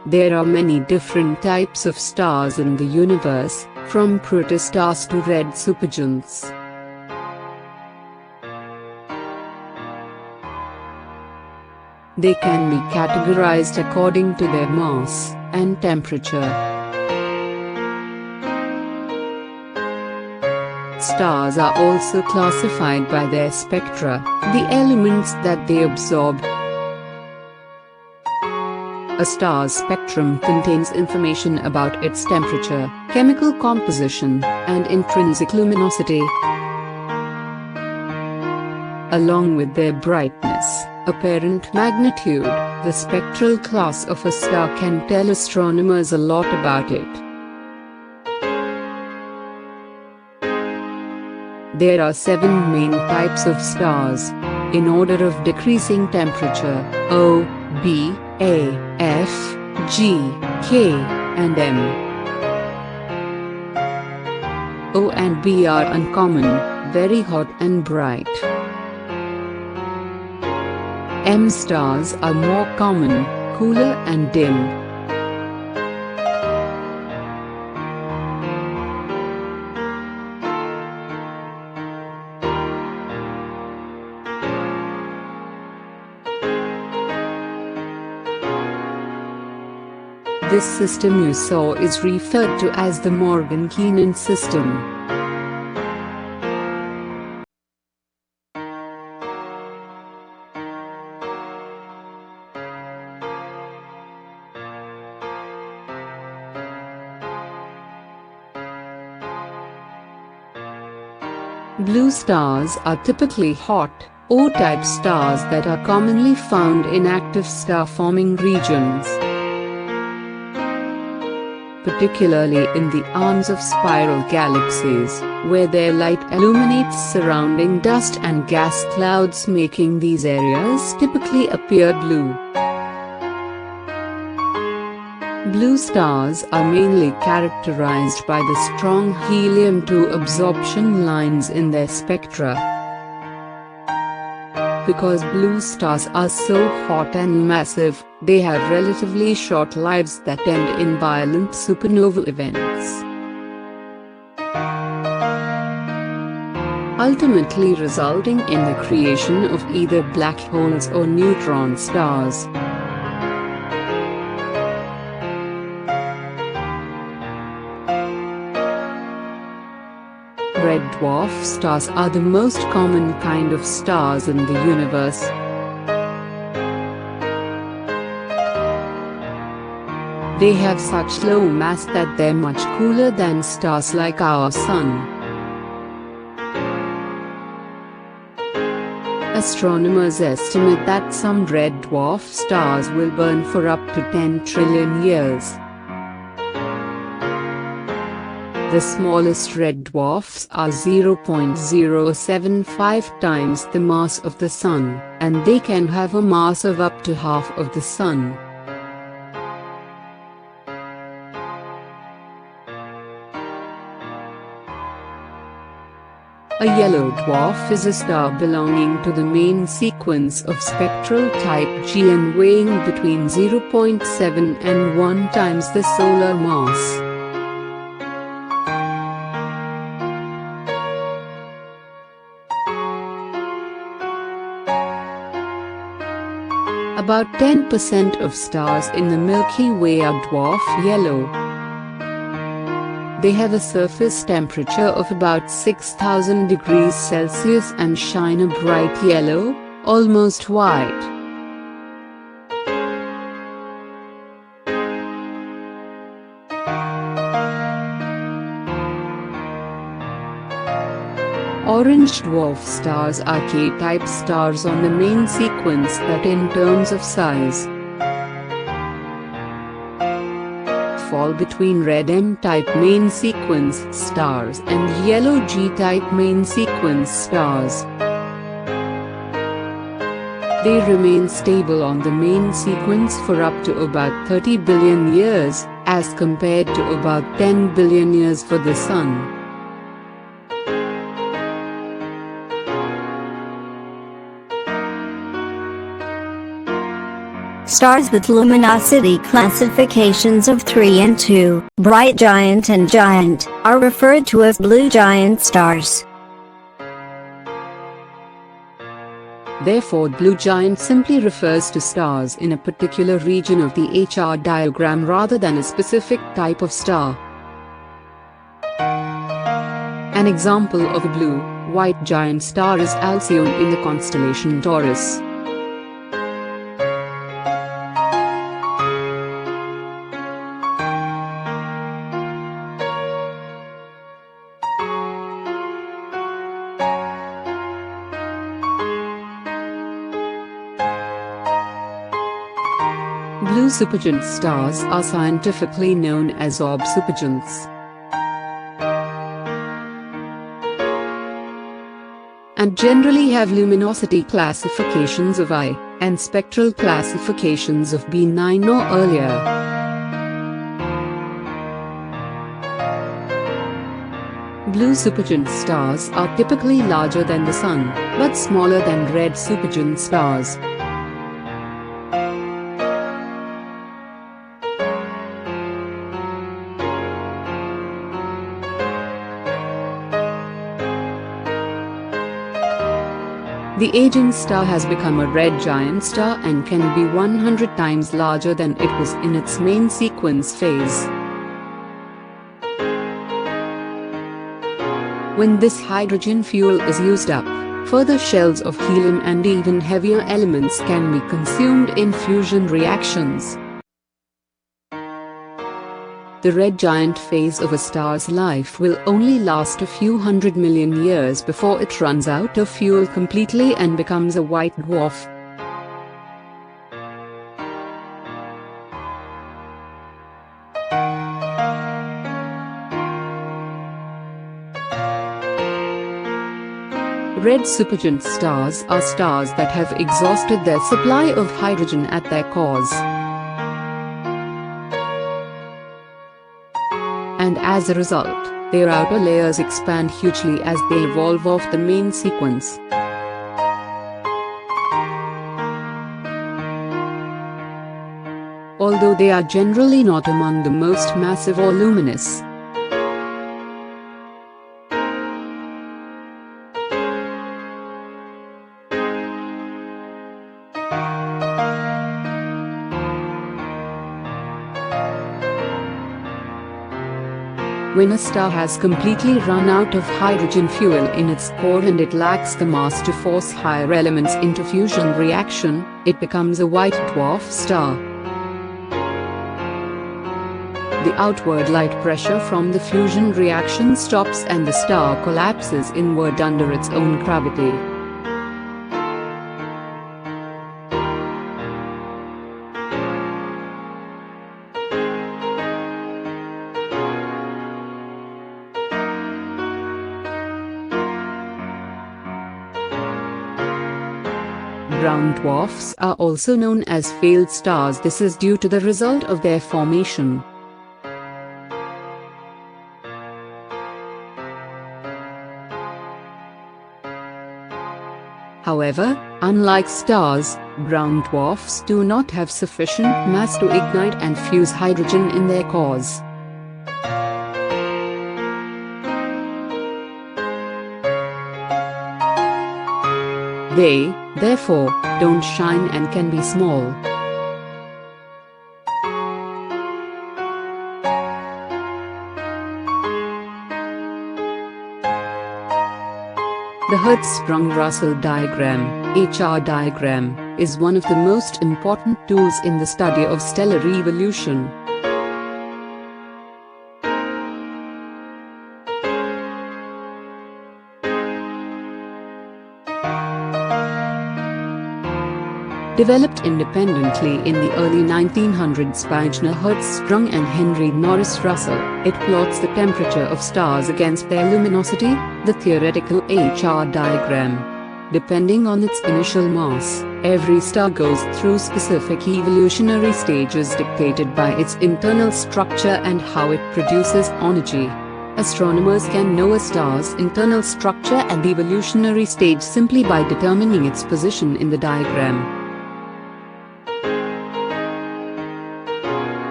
There are many different types of stars in the universe, from protostars to red supergiants. They can be categorized according to their mass and temperature. Stars are also classified by their spectra, the elements that they absorb. A star's spectrum contains information about its temperature, chemical composition, and intrinsic luminosity, along with their brightness, apparent magnitude. The spectral class of a star can tell astronomers a lot about it. There are 7 main types of stars, in order of decreasing temperature: O, B, A, F, G, K, and M. O and B are uncommon, very hot and bright. M stars are more common, cooler and dim. This system you saw is referred to as the Morgan-Keenan system. Blue stars are typically hot, O-type stars that are commonly found in active star-forming regions, particularly in the arms of spiral galaxies, where their light illuminates surrounding dust and gas clouds, making these areas typically appear blue. Blue stars are mainly characterized by the strong helium-2 absorption lines in their spectra. Because blue stars are so hot and massive, they have relatively short lives that end in violent supernova events, ultimately resulting in the creation of either black holes or neutron stars. Red dwarf stars are the most common kind of stars in the universe. They have such low mass that they're much cooler than stars like our Sun. Astronomers estimate that some red dwarf stars will burn for up to 10 trillion years. The smallest red dwarfs are 0.075 times the mass of the Sun, and they can have a mass of up to half of the Sun. A yellow dwarf is a star belonging to the main sequence of spectral type G and weighing between 0.7 and 1 times the solar mass. About 10% of stars in the Milky Way are dwarf yellow. They have a surface temperature of about 6,000 degrees Celsius and shine a bright yellow, almost white. Orange dwarf stars are K-type stars on the main sequence that in terms of size fall between red M-type main sequence stars and yellow G-type main sequence stars. They remain stable on the main sequence for up to about 30 billion years, as compared to about 10 billion years for the Sun. Stars with luminosity classifications of 3 and 2, bright giant and giant, are referred to as blue giant stars. Therefore, blue giant simply refers to stars in a particular region of the HR diagram rather than a specific type of star. An example of a blue-white giant star is Alcyone in the constellation Taurus. Blue supergiant stars are scientifically known as orb supergiants, and generally have luminosity classifications of I, and spectral classifications of B9 or earlier. Blue supergiant stars are typically larger than the Sun, but smaller than red supergiant stars. The aging star has become a red giant star and can be 100 times larger than it was in its main sequence phase. When this hydrogen fuel is used up, further shells of helium and even heavier elements can be consumed in fusion reactions. The red giant phase of a star's life will only last a few 100 million years before it runs out of fuel completely and becomes a white dwarf. Red supergiant stars are stars that have exhausted their supply of hydrogen at their cores, and as a result, their outer layers expand hugely as they evolve off the main sequence. Although they are generally not among the most massive or luminous, when a star has completely run out of hydrogen fuel in its core and it lacks the mass to force higher elements into fusion reaction, it becomes a white dwarf star. The outward light pressure from the fusion reaction stops and the star collapses inward under its own gravity. Brown dwarfs are also known as failed stars. This is due to the result of their formation. However, unlike stars, brown dwarfs do not have sufficient mass to ignite and fuse hydrogen in their cores. They, therefore, don't shine and can be small. The Hertzsprung-Russell diagram, HR diagram, is one of the most important tools in the study of stellar evolution. Developed independently in the early 1900s by Ijner Hertzsprung and Henry Norris Russell, it plots the temperature of stars against their luminosity, the theoretical HR diagram. Depending on its initial mass, every star goes through specific evolutionary stages dictated by its internal structure and how it produces energy. Astronomers can know a star's internal structure and evolutionary stage simply by determining its position in the diagram.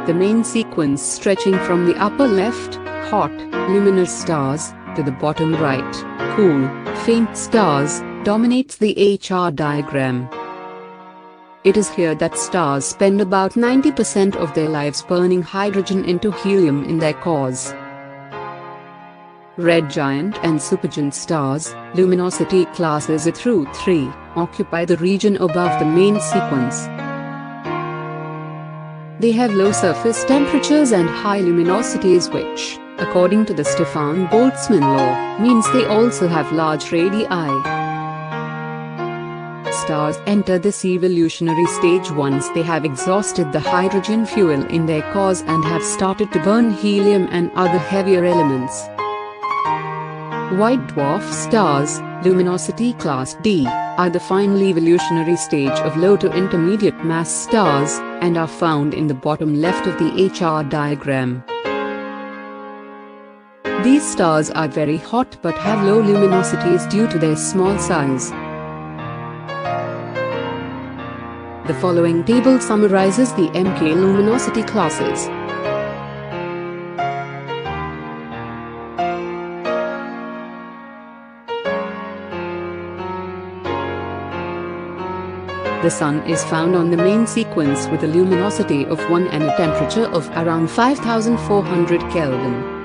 The main sequence stretching from the upper left, hot, luminous stars, to the bottom right, cool, faint stars, dominates the HR diagram. It is here that stars spend about 90% of their lives burning hydrogen into helium in their cores. Red giant and supergiant stars, luminosity classes 1 through 3, occupy the region above the main sequence. They have low surface temperatures and high luminosities which, according to the Stefan Boltzmann law, means they also have large radii. Stars enter this evolutionary stage once they have exhausted the hydrogen fuel in their cores and have started to burn helium and other heavier elements. White dwarf stars, luminosity class D, are the final evolutionary stage of low to intermediate mass stars, and are found in the bottom left of the HR diagram. These stars are very hot but have low luminosities due to their small size. The following table summarizes the MK luminosity classes. The Sun is found on the main sequence with a luminosity of 1 and a temperature of around 5400 Kelvin.